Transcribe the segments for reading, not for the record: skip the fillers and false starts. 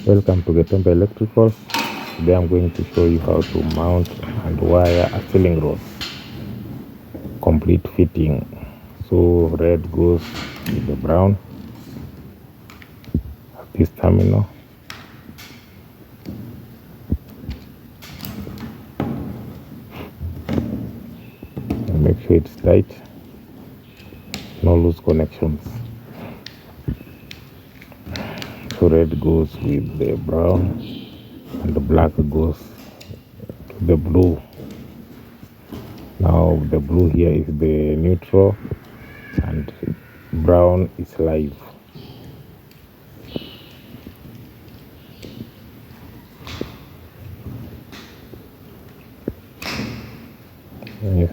Welcome to Getembe Electricals. Today I'm going to show you how to mount and wire a ceiling rod. Complete fitting. So red goes with the brown at this terminal. And make sure it's tight. No loose connections. So red goes with the brown and the black goes to the blue. Now the blue here is the neutral and brown is live. Yeah.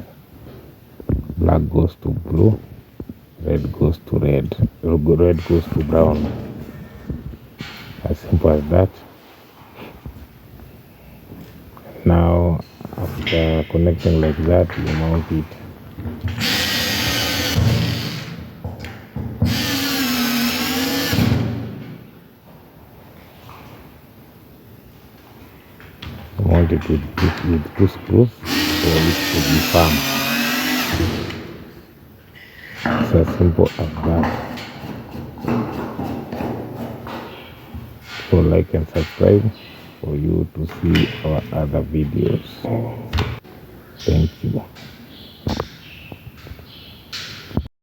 Black goes to blue, red goes to red, red goes to brown. As simple as that. Now after connecting like that, you mount it. Mount it with two screws so it should be firm. It's as simple as that. So like and subscribe for you to see our other videos. Thank you.